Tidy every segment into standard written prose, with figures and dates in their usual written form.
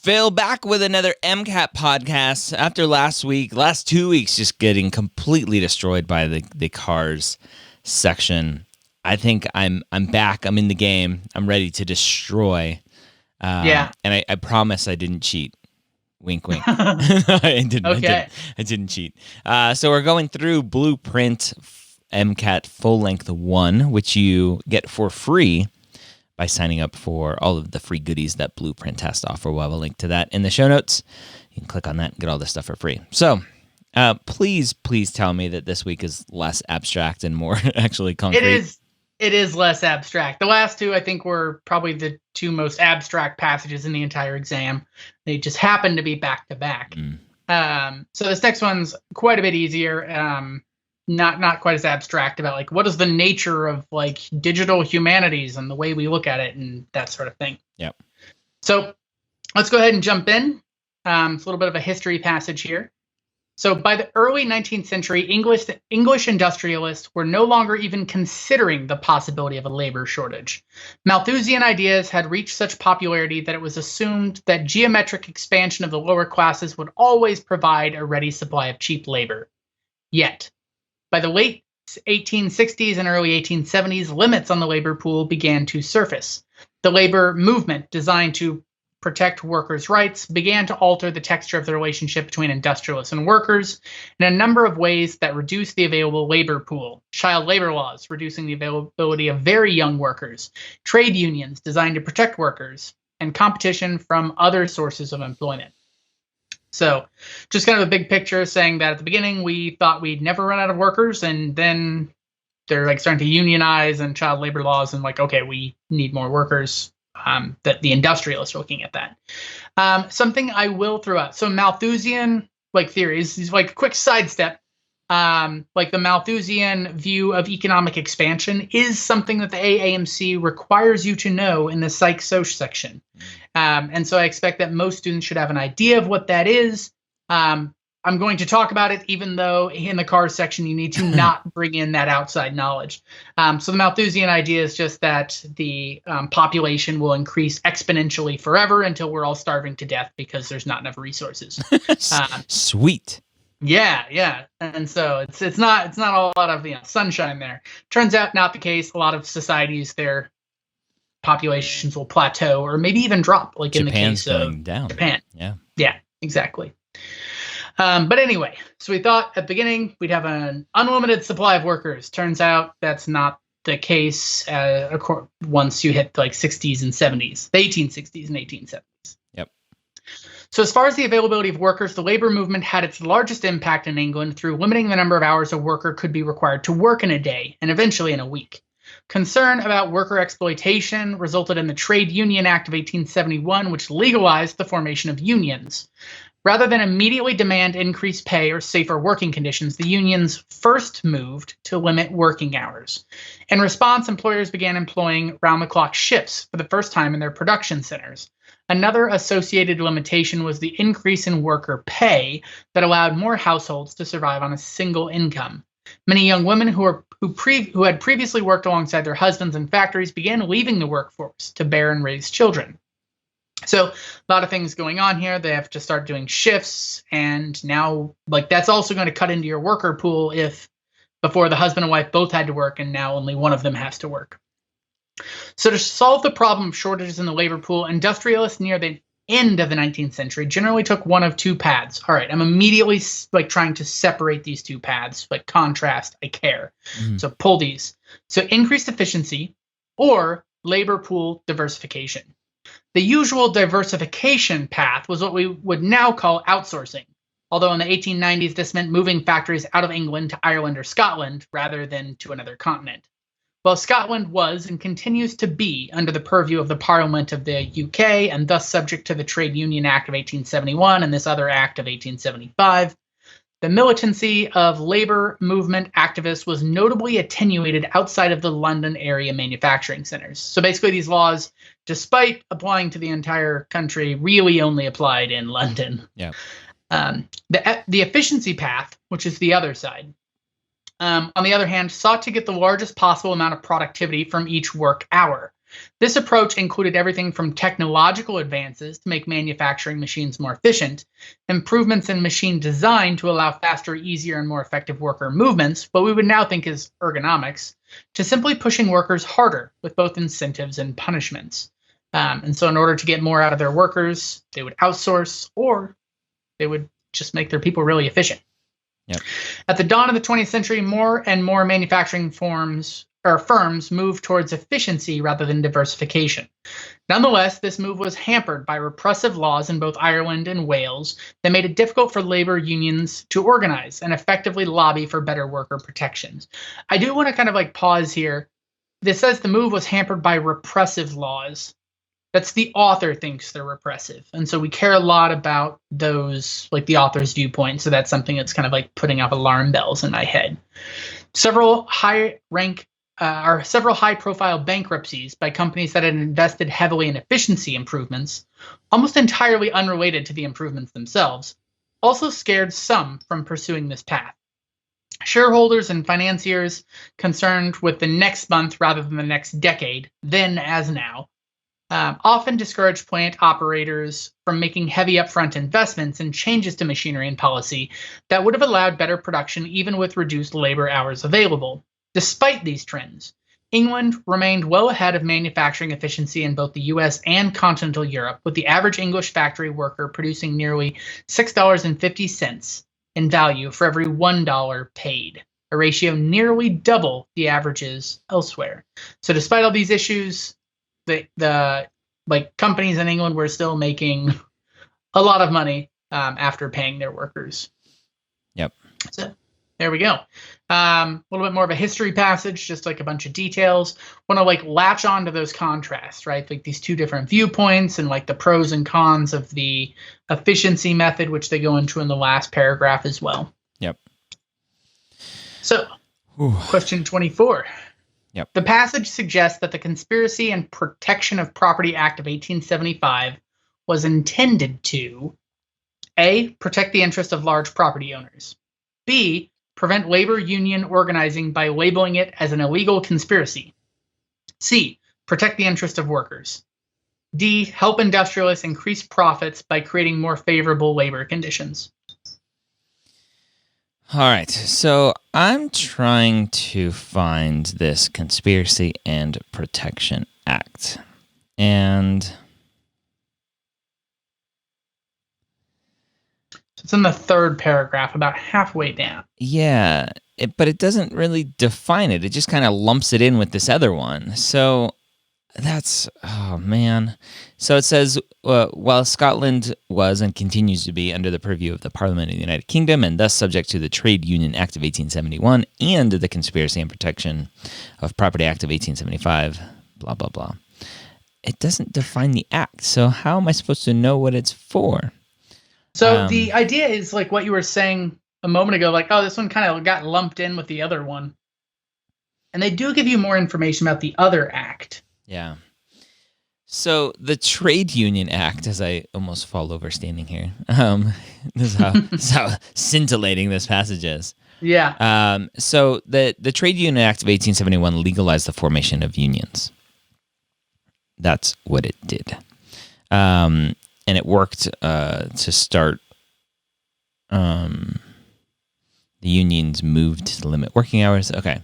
Phil back with another MCAT podcast after last 2 weeks just getting completely destroyed by the cars section. I think I'm back. I'm in the game. I'm ready to destroy. And I promise I didn't cheat. Wink, wink. I didn't cheat. So we're going through Blueprint MCAT Full Length 1, which you get for free by signing up for all of the free goodies that Blueprint has to offer. We'll have a link to that in the show notes. You can click on that and get all this stuff for free. So please tell me that this week is less abstract and more actually concrete. It is less abstract. The last two, I think, were probably the two most abstract passages in the entire exam. They just happen to be back to back. So this next one's quite a bit easier. Not quite as abstract about like what is the nature of like digital humanities and the way we look at it and that sort of thing. Yep. So let's go ahead and jump in. It's a little bit of a history passage here. So by the early 19th century, English industrialists were no longer even considering the possibility of a labor shortage. Malthusian ideas had reached such popularity that it was assumed that geometric expansion of the lower classes would always provide a ready supply of cheap labor. Yet, by the late 1860s and early 1870s, limits on the labor pool began to surface. The labor movement, designed to protect workers' rights, began to alter the texture of the relationship between industrialists and workers in a number of ways that reduced the available labor pool. Child labor laws, reducing the availability of very young workers, trade unions designed to protect workers, and competition from other sources of employment. So just kind of a big picture saying that at the beginning we thought we'd never run out of workers, and then they're like starting to unionize and child labor laws and like, okay, we need more workers. That the industrialists are looking at that. Something I will throw out. So Malthusian like theories is like a quick sidestep. Like the Malthusian view of economic expansion is something that the AAMC requires you to know in the Psych-Soc section. And so I expect that most students should have an idea of what that is. I'm going to talk about it, even though in the cars section, you need to not bring in that outside knowledge. So the Malthusian idea is just that the population will increase exponentially forever until we're all starving to death because there's not enough resources. Sweet. Yeah. And so it's not a lot of sunshine there. Turns out not the case. A lot of societies, their populations will plateau or maybe even drop, like in the case of Japan. Yeah, exactly. But anyway, so we thought at the beginning we'd have an unlimited supply of workers. Turns out that's not the case once you hit like 60s and 70s, the 1860s and 1870s. Yep. So as far as the availability of workers, the labor movement had its largest impact in England through limiting the number of hours a worker could be required to work in a day and eventually in a week. Concern about worker exploitation resulted in the Trade Union Act of 1871, which legalized the formation of unions. Rather than immediately demand increased pay or safer working conditions, the unions first moved to limit working hours. In response, employers began employing round-the-clock shifts for the first time in their production centers. Another associated limitation was the increase in worker pay that allowed more households to survive on a single income. Many young women who had previously worked alongside their husbands in factories began leaving the workforce to bear and raise children. So a lot of things going on here. They have to start doing shifts, and now like that's also going to cut into your worker pool if before the husband and wife both had to work and now only one of them has to work. So to solve the problem of shortages in the labor pool, industrialists near the end of the 19th century generally took one of two paths. All right, I'm immediately like trying to separate these two paths, like contrast, I care. So pull these. So increased efficiency or labor pool diversification. The usual diversification path was what we would now call outsourcing, although in the 1890s this meant moving factories out of England to Ireland or Scotland rather than to another continent. While Scotland was and continues to be under the purview of the Parliament of the UK and thus subject to the Trade Union Act of 1871 and this other act of 1875, the militancy of labor movement activists was notably attenuated outside of the London area manufacturing centers. So basically these laws, despite applying to the entire country, really only applied in London. Yeah. The efficiency path, which is the other side, on the other hand, sought to get the largest possible amount of productivity from each work hour. This approach included everything from technological advances to make manufacturing machines more efficient, improvements in machine design to allow faster, easier, and more effective worker movements, what we would now think is ergonomics, to simply pushing workers harder with both incentives and punishments. And so in order to get more out of their workers, they would outsource or they would just make their people really efficient. Yep. At the dawn of the 20th century, more and more manufacturing firms moved towards efficiency rather than diversification. Nonetheless, this move was hampered by repressive laws in both Ireland and Wales that made it difficult for labor unions to organize and effectively lobby for better worker protections. I do want to kind of like pause here. This says the move was hampered by repressive laws. That's the author thinks they're repressive. And so we care a lot about those, like the author's viewpoint. So that's something that's kind of like putting up alarm bells in my head. Several high-profile bankruptcies by companies that had invested heavily in efficiency improvements, almost entirely unrelated to the improvements themselves, also scared some from pursuing this path. Shareholders and financiers concerned with the next month rather than the next decade, then as now, often discouraged plant operators from making heavy upfront investments and changes to machinery and policy that would have allowed better production even with reduced labor hours available. Despite these trends, England remained well ahead of manufacturing efficiency in both the US and continental Europe, with the average English factory worker producing nearly $6.50 in value for every $1 paid, a ratio nearly double the averages elsewhere. So despite all these issues, the companies in England were still making a lot of money after paying their workers. Yep. So there we go. A little bit more of a history passage, just like a bunch of details. Want to like latch on to those contrasts, right? Like these two different viewpoints and like the pros and cons of the efficiency method, which they go into in the last paragraph as well. Yep. So, question 24. Yep. The passage suggests that the Conspiracy and Protection of Property Act of 1875 was intended to A. Protect the interest of large property owners. B. Prevent labor union organizing by labeling it as an illegal conspiracy. C. Protect the interest of workers. D. Help industrialists increase profits by creating more favorable labor conditions. All right, so I'm trying to find this Conspiracy and Protection Act. And it's in the third paragraph, about halfway down. Yeah, but it doesn't really define it. It just kind of lumps it in with this other one. So that's, oh man. So it says, while Scotland was and continues to be under the purview of the Parliament of the United Kingdom and thus subject to the Trade Union Act of 1871 and the Conspiracy and Protection of Property Act of 1875, blah, blah, blah. It doesn't define the act. So how am I supposed to know what it's for? So the idea is like what you were saying a moment ago, like, oh, this one kind of got lumped in with the other one. And they do give you more information about the other act. Yeah. So the Trade Union Act, as I almost fall over standing here, this is how scintillating this passage is. Yeah. So the Trade Union Act of 1871 legalized the formation of unions. That's what it did. And it worked to start the unions moved to limit working hours. Okay.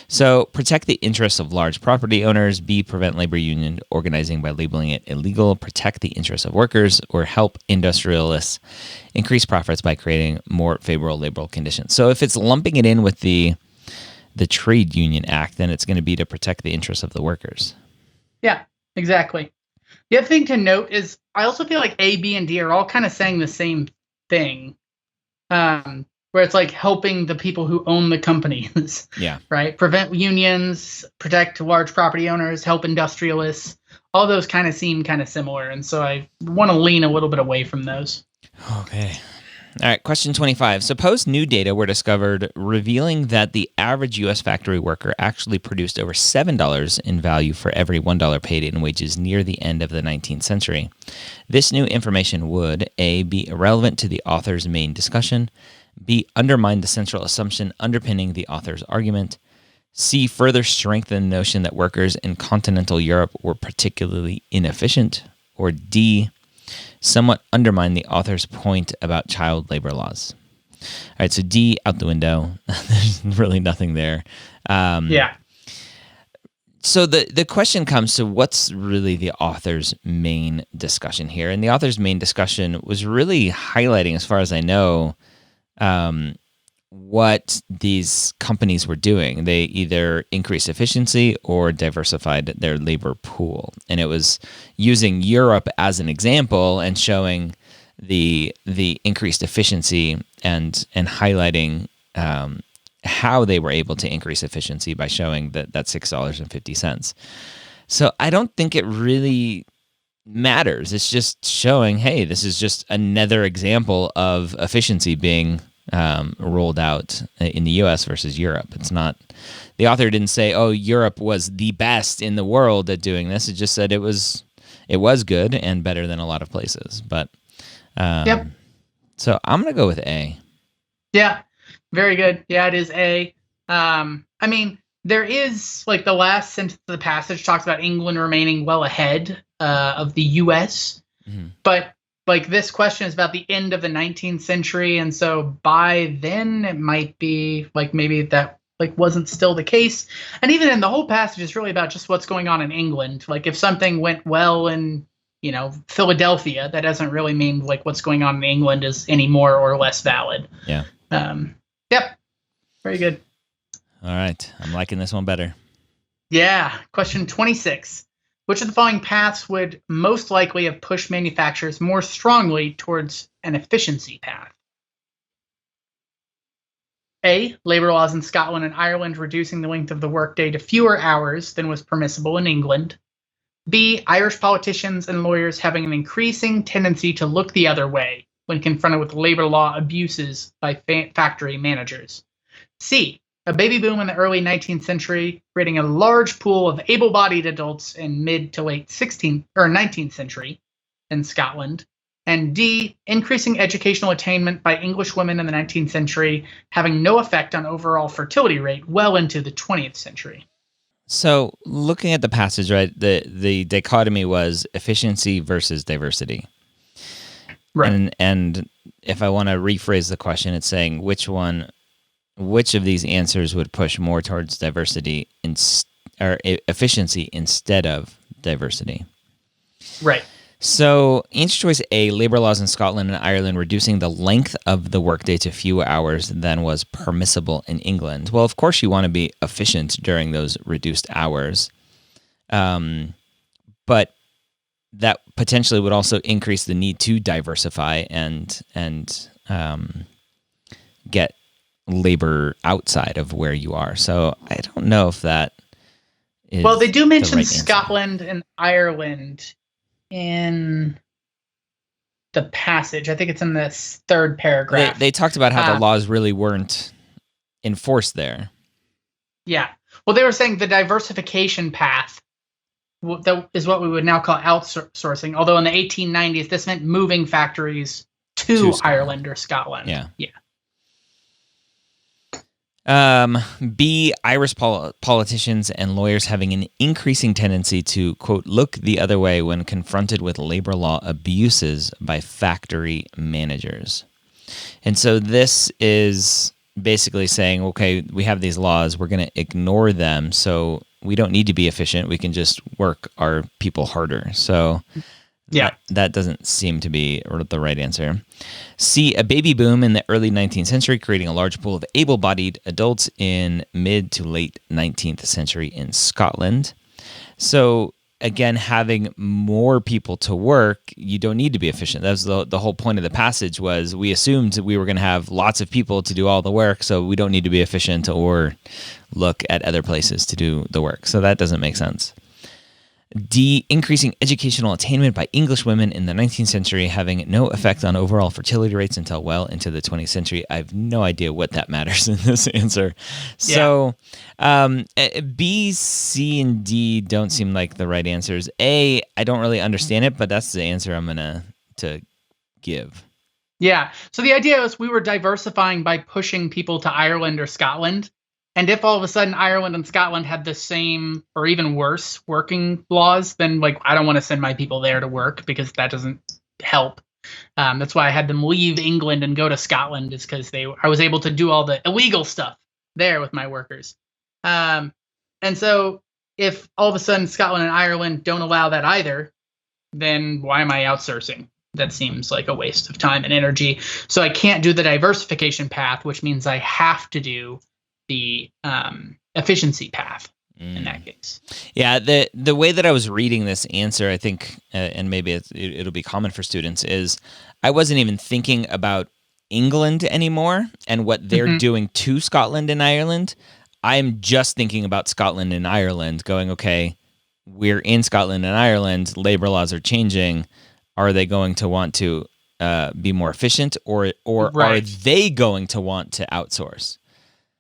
So protect the interests of large property owners. B, prevent labor union organizing by labeling it illegal. Protect the interests of workers, or help industrialists increase profits by creating more favorable labor conditions. So if it's lumping it in with the Trade Union Act, then it's going to be to protect the interests of the workers. Yeah, exactly. The other thing to note is I also feel like A, B, and D are all kind of saying the same thing. Where it's like helping the people who own the companies. Yeah. Right? Prevent unions, protect large property owners, help industrialists. All those kind of seem kind of similar. And so I want to lean a little bit away from those. Okay. All right. Question 25. Suppose new data were discovered revealing that the average U.S. factory worker actually produced over $7 in value for every $1 paid in wages near the end of the 19th century. This new information would, A, be irrelevant to the author's main discussion, B, undermine the central assumption underpinning the author's argument, C, further strengthen the notion that workers in continental Europe were particularly inefficient. Or D, somewhat undermine the author's point about child labor laws. All right, so D, out the window. There's really nothing there. Yeah. So the question comes to what's really the author's main discussion here? And the author's main discussion was really highlighting, as far as I know, what these companies were doing. They either increased efficiency or diversified their labor pool. And it was using Europe as an example and showing the increased efficiency and highlighting how they were able to increase efficiency by showing that $6.50. So I don't think it really matters. It's just showing, hey, this is just another example of efficiency being rolled out in the U.S. versus Europe. It's not, the author didn't say, oh, Europe was the best in the world at doing this. It just said it was good and better than a lot of places. But Yep. So I'm going to go with A. Yeah. Very good. Yeah, it is A. I mean, there is, like, the last sentence of the passage talks about England remaining well ahead of the U.S., but like this question is about the end of the 19th century, and so by then it might be like maybe that like wasn't still the case. And even in the whole passage is really about just what's going on in England. Like if something went well in, Philadelphia, that doesn't really mean like what's going on in England is any more or less valid. Yeah. Yep. Very good. All right. I'm liking this one better. Yeah. Question 26. Which of the following paths would most likely have pushed manufacturers more strongly towards an efficiency path? A, labor laws in Scotland and Ireland reducing the length of the workday to fewer hours than was permissible in England. B, Irish politicians and lawyers having an increasing tendency to look the other way when confronted with labor law abuses by factory managers. C, a baby boom in the early 19th century, creating a large pool of able-bodied adults in mid to late 16th or 19th century in Scotland. And D, increasing educational attainment by English women in the 19th century, having no effect on overall fertility rate well into the 20th century. So looking at the passage, right, the dichotomy was efficiency versus diversity. Right. And if I want to rephrase the question, it's saying which of these answers would push more towards diversity or efficiency instead of diversity? Right. So answer choice A, labor laws in Scotland and Ireland reducing the length of the workday to fewer hours than was permissible in England. Well, of course you want to be efficient during those reduced hours. But that potentially would also increase the need to diversify and get labor outside of where you are. So I don't know if that is well, they do mention right Scotland and Ireland in the passage. I think it's in this third paragraph. They talked about how the laws really weren't enforced there. Yeah. Well, they were saying the diversification path that is what we would now call outsourcing. Although in the 1890s, this meant moving factories to Ireland or Scotland. Yeah. Yeah. B, Irish politicians and lawyers having an increasing tendency to, quote, look the other way when confronted with labor law abuses by factory managers. And so this is basically saying, okay, we have these laws, we're going to ignore them, so we don't need to be efficient, we can just work our people harder. So yeah, that doesn't seem to be the right answer. C, a baby boom in the early 19th century, creating a large pool of able-bodied adults in mid to late 19th century in Scotland. So again, having more people to work, you don't need to be efficient. That was the whole point of the passage, was we assumed we were going to have lots of people to do all the work, so we don't need to be efficient or look at other places to do the work. So that doesn't make sense. D, increasing educational attainment by English women in the 19th century, having no effect on overall fertility rates until well into the 20th century. I have no idea what that matters in this answer. So B, C, and D don't seem like the right answers. A, I don't really understand it, but that's the answer I'm going to give. Yeah. So the idea is we were diversifying by pushing people to Ireland or Scotland. And if all of a sudden Ireland and Scotland had the same or even worse working laws, then like I don't want to send my people there to work because that doesn't help. That's why I had them leave England and go to Scotland, is because I was able to do all the illegal stuff there with my workers. And so if all of a sudden Scotland and Ireland don't allow that either, then why am I outsourcing? That seems like a waste of time and energy. So I can't do the diversification path, which means I have to do the efficiency path in that case. Yeah, the way that I was reading this answer, I think, and maybe it'll be common for students, is I wasn't even thinking about England anymore and what they're doing to Scotland and Ireland. I'm just thinking about Scotland and Ireland, going, okay, we're in Scotland and Ireland, labor laws are changing. Are they going to want to be more efficient, or are they going to want to outsource?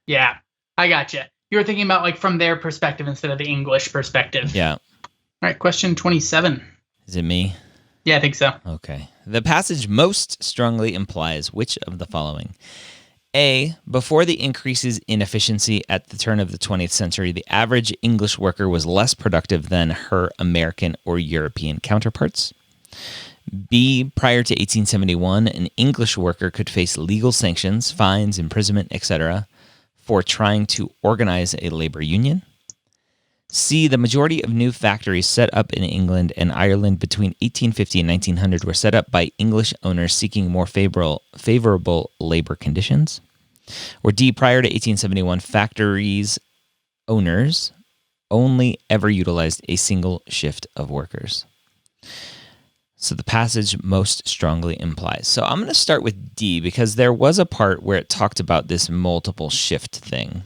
Yeah, I gotcha. You were thinking about like from their perspective instead of the English perspective. Yeah. All right, question 27. Is it me? Yeah, I think so. Okay. The passage most strongly implies which of the following? A, before the increases in efficiency at the turn of the 20th century, the average English worker was less productive than her American or European counterparts. B, prior to 1871, an English worker could face legal sanctions, fines, imprisonment, etc., for trying to organize a labor union. C, the majority of new factories set up in England and Ireland between 1850 and 1900 were set up by English owners seeking more favorable labor conditions. Or D, prior to 1871, factories owners only ever utilized a single shift of workers. So the passage most strongly implies. So I'm going to start with D because there was a part where it talked about this multiple shift thing.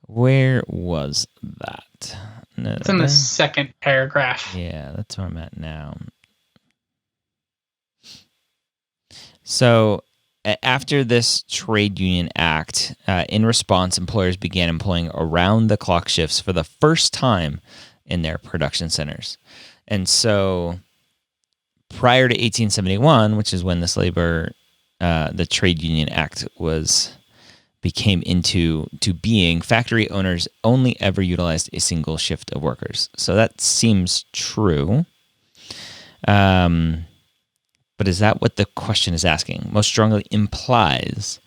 Where was that? No, it's in the second paragraph. Yeah, that's where I'm at now. So after this Trade Union Act, in response, employers began employing around-the-clock shifts for the first time in their production centers. And so prior to 1871, which is when this the Trade Union Act became into being, factory owners only ever utilized a single shift of workers. So that seems true. But is that what the question is asking? Most strongly implies.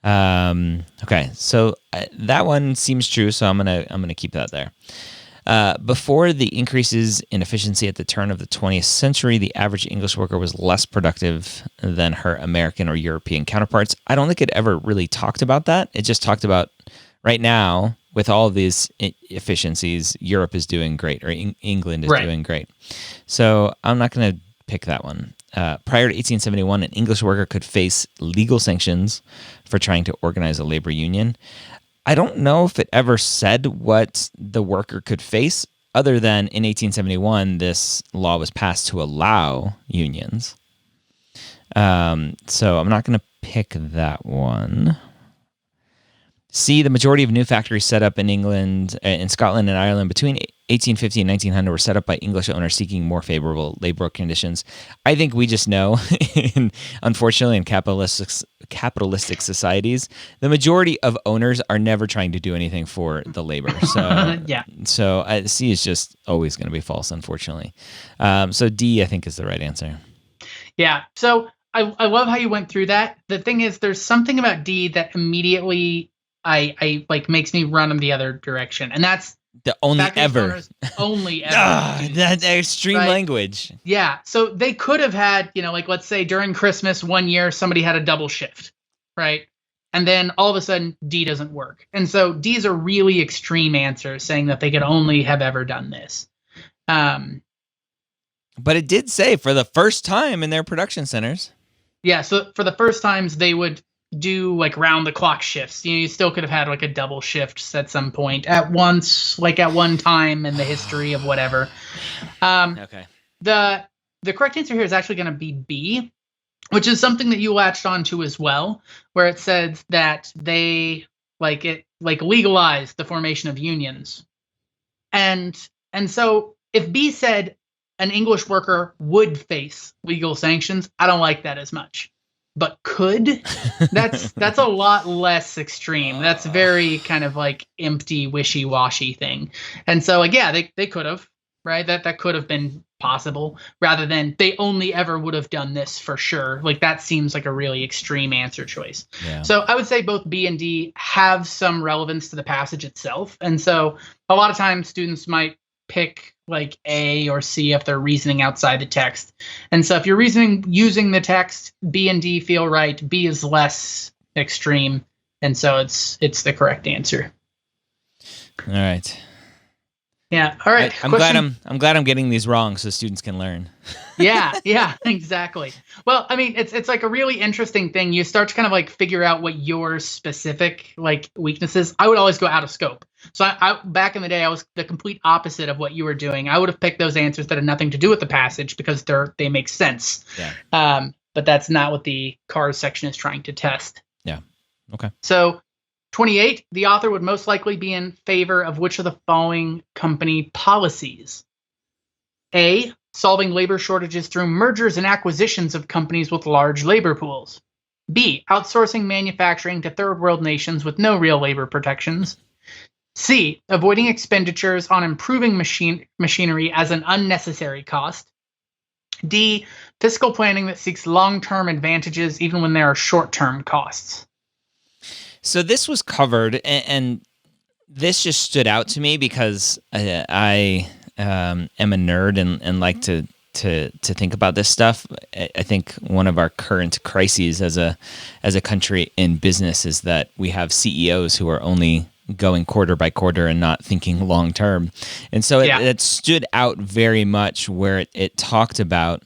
Okay, so that one seems true, so I'm gonna keep that there. Before the increases in efficiency at the turn of the 20th century, the average English worker was less productive than her American or European counterparts. I don't think it ever really talked about that. It just talked about right now, with all of these efficiencies, Europe is doing great, or England is doing great. So I'm not going to pick that one. Prior to 1871, an English worker could face legal sanctions for trying to organize a labor union. I don't know if it ever said what the worker could face, other than in 1871, this law was passed to allow unions. So I'm not going to pick that one. C, the majority of new factories set up in England, in Scotland and Ireland between 1850 and 1900 were set up by English owners seeking more favorable labor conditions. I think we just know, unfortunately, in capitalistic societies, the majority of owners are never trying to do anything for the labor. So, So C is just always going to be false, unfortunately. So D, I think, is the right answer. Yeah. So I love how you went through that. The thing is, there's something about D that immediately I like makes me run in the other direction, and that's the only ever. Only ever. That extreme language. Yeah. So they could have had, like let's say during Christmas one year somebody had a double shift, right? And then all of a sudden D doesn't work, and so D's are really extreme answers saying that they could only have ever done this. But it did say for the first time in their production centers. Yeah. So for the first times they would do like round the clock shifts. You still could have had like a double shift at some point at once, like at one time in the history of whatever. Okay. The correct answer here is actually going to be B, which is something that you latched onto as well, where it says that they legalized the formation of unions. And so if B said an English worker would face legal sanctions, I don't like that as much. but could. That's a lot less extreme. That's very kind of like empty, wishy-washy thing. And so like, yeah, they could have, right? That could have been possible, rather than they only ever would have done this for sure. Like that seems like a really extreme answer choice. Yeah. So I would say both B and D have some relevance to the passage itself. And so a lot of times students might pick like A or C if they're reasoning outside the text. And so if you're reasoning using the text, B and D feel right. B is less extreme. And so it's the correct answer. All right. Yeah. All right. I'm glad I'm getting these wrong so students can learn. Yeah, exactly. Well, I mean, it's like a really interesting thing. You start to kind of like figure out what your specific like weaknesses. I would always go out of scope. So I back in the day, I was the complete opposite of what you were doing. I would have picked those answers that had nothing to do with the passage because they make sense. Yeah. But that's not what the cars section is trying to test. Yeah. Okay. So 28, the author would most likely be in favor of which of the following company policies? A, solving labor shortages through mergers and acquisitions of companies with large labor pools. B, outsourcing manufacturing to third world nations with no real labor protections. C, avoiding expenditures on improving machinery as an unnecessary cost. D, fiscal planning that seeks long-term advantages even when there are short-term costs. So this was covered, and this just stood out to me because I am a nerd and like to think about this stuff. I think one of our current crises as a country in business is that we have CEOs who are only going quarter by quarter and not thinking long term. And so it stood out very much where it talked about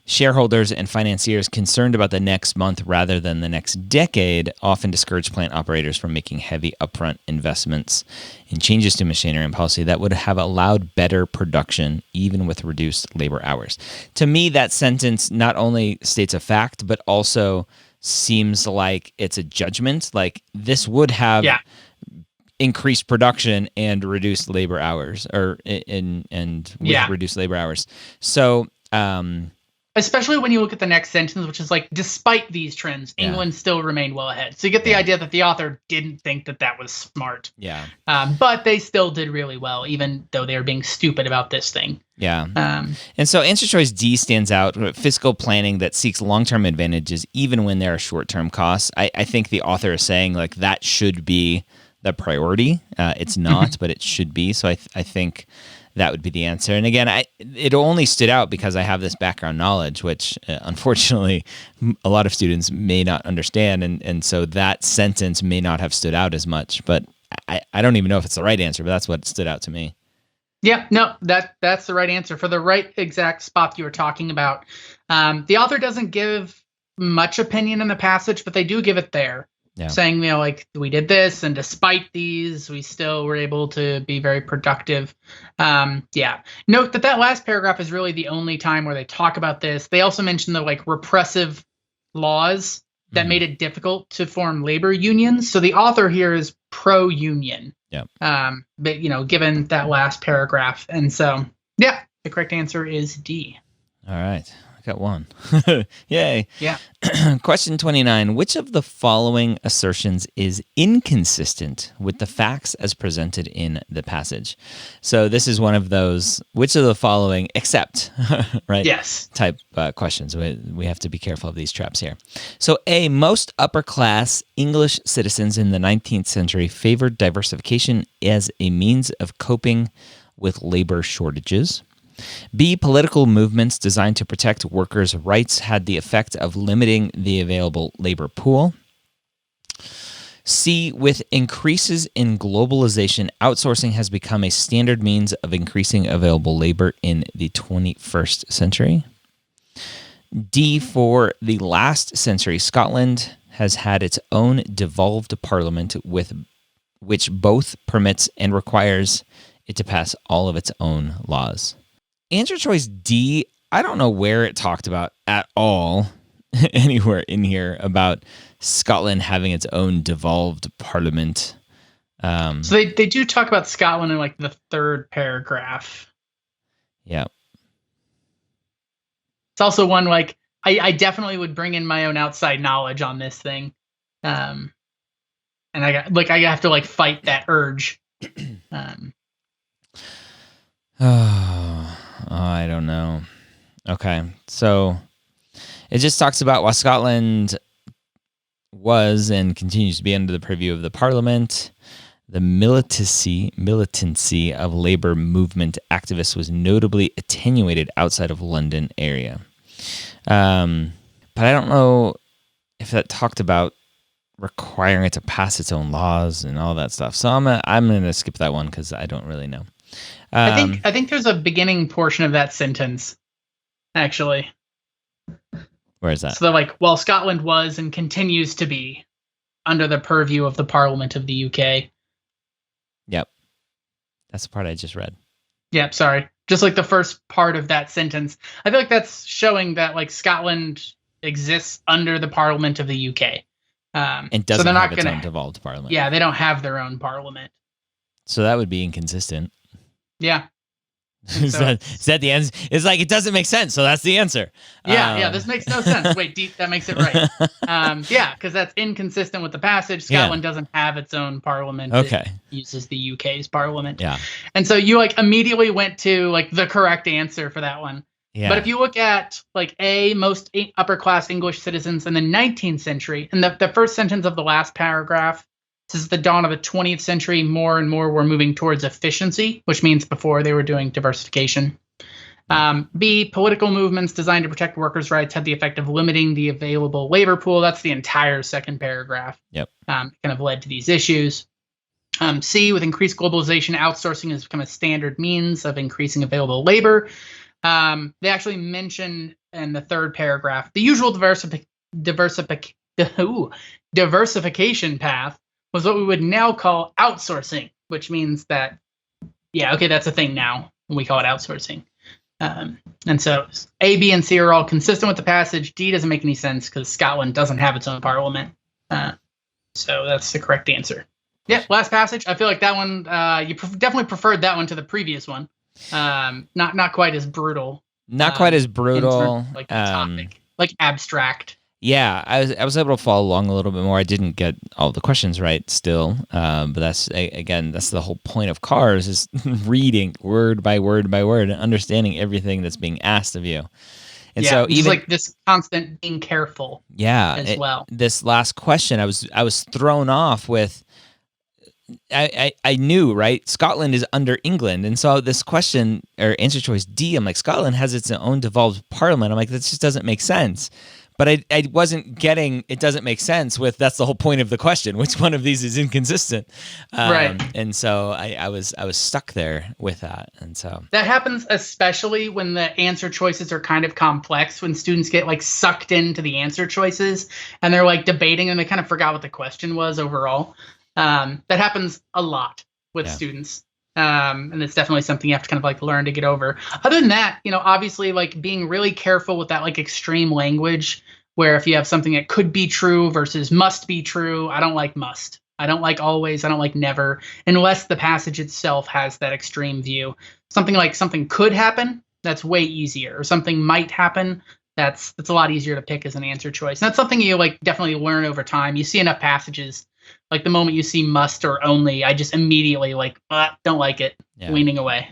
shareholders and financiers concerned about the next month rather than the next decade often discourage plant operators from making heavy upfront investments in changes to machinery and policy that would have allowed better production even with reduced labor hours. To me, that sentence not only states a fact, but also seems like it's a judgment. Like this would have increased production and reduced labor hours, or reduced labor hours. So, especially when you look at the next sentence, which is like, despite these trends, England still remained well ahead. So you get the idea that the author didn't think that was smart. Yeah. But they still did really well, even though they were being stupid about this thing. Yeah. And so answer choice D stands out. Fiscal planning that seeks long-term advantages, even when there are short-term costs. I think the author is saying like that should be the priority. It's not, but it should be. So I think that would be the answer. And again, it only stood out because I have this background knowledge, which unfortunately a lot of students may not understand. And so that sentence may not have stood out as much, but I don't even know if it's the right answer, but that's what stood out to me. Yeah, no, that's the right answer for the right exact spot you were talking about. The author doesn't give much opinion in the passage, but they do give it there. Yeah. Saying, like we did this, and despite these, we still were able to be very productive. Note that last paragraph is really the only time where they talk about this. They also mention the like repressive laws that made it difficult to form labor unions. So the author here is pro-union. Yeah. But given that last paragraph, and so the correct answer is D. All right. Got one. Yay. Yeah. Question 29. Which of the following assertions is inconsistent with the facts as presented in the passage? So this is one of those, which of the following, except, right? Yes. Type questions. We have to be careful of these traps here. So A, most upper class English citizens in the 19th century favored diversification as a means of coping with labor shortages. B, political movements designed to protect workers' rights had the effect of limiting the available labor pool. C, with increases in globalization, outsourcing has become a standard means of increasing available labor in the 21st century. D, for the last century, Scotland has had its own devolved parliament which both permits and requires it to pass all of its own laws. Answer choice D, I don't know where it talked about at all, anywhere in here, about Scotland having its own devolved parliament. So they do talk about Scotland in like the third paragraph. Yeah. It's also one like I definitely would bring in my own outside knowledge on this thing. And I have to like fight that urge. I don't know. Okay, so it just talks about while Scotland was and continues to be under the purview of the Parliament, the militancy of labor movement activists was notably attenuated outside of London area. But I don't know if that talked about requiring it to pass its own laws and all that stuff. So I'm gonna skip that one because I don't really know. I think there's a beginning portion of that sentence, actually. Where is that? So like, while Scotland was and continues to be under the purview of the Parliament of the UK. Yep. That's the part I just read. Yep, sorry. Just like the first part of that sentence. I feel like that's showing that like Scotland exists under the Parliament of the UK. And doesn't have its own devolved parliament. Yeah, they don't have their own parliament. So that would be inconsistent. Yeah. Is that the answer? It's like, it doesn't make sense, so that's the answer. Yeah, this makes no sense. Wait, that makes it right. Yeah, because that's inconsistent with the passage. Scotland doesn't have its own parliament. Okay. It uses the UK's parliament. Yeah. And so you like immediately went to like the correct answer for that one. Yeah. But if you look at like most upper class English citizens in the 19th century, and the first sentence of the last paragraph says the dawn of the 20th century, more and more were moving towards efficiency, which means before they were doing diversification. B, political movements designed to protect workers' rights had the effect of limiting the available labor pool. That's the entire second paragraph. Yep. Kind of led to these issues. C, with increased globalization, outsourcing has become a standard means of increasing available labor. They actually mention in the third paragraph the usual diversification path was what we would now call outsourcing, which means that, that's a thing now. We call it outsourcing. And so A, B, and C are all consistent with the passage. D doesn't make any sense because Scotland doesn't have its own parliament. So that's the correct answer. Yeah, last passage. I feel like that one, you definitely preferred that one to the previous one. Not quite as brutal. Not quite as brutal. Like the topic, like abstract. Yeah, I was able to follow along a little bit more. I didn't get all the questions right still, but that's the whole point of CARS is reading word by word by word and understanding everything that's being asked of you. And so even like this constant being careful. As well. This last question, I was thrown off with. I knew, right? Scotland is under England. And so this question or answer choice D, I'm like, Scotland has its own devolved parliament. I'm like, that just doesn't make sense. But I wasn't getting, it doesn't make sense with, that's the whole point of the question. Which one of these is inconsistent? Right. And so I was stuck there with that. And so that happens especially when the answer choices are kind of complex, when students get like sucked into the answer choices and they're like debating and they kind of forgot what the question was overall. That happens a lot with students. And it's definitely something you have to kind of like learn to get over. Other than that, obviously like being really careful with that like extreme language where if you have something that could be true versus must be true, I don't like must. I don't like always. I don't like never, unless the passage itself has that extreme view. Something like something could happen, that's way easier. Or something might happen, that's a lot easier to pick as an answer choice. And that's something you like definitely learn over time. You see enough passages. Like the moment you see must or only, I just immediately like, don't like it, leaning away.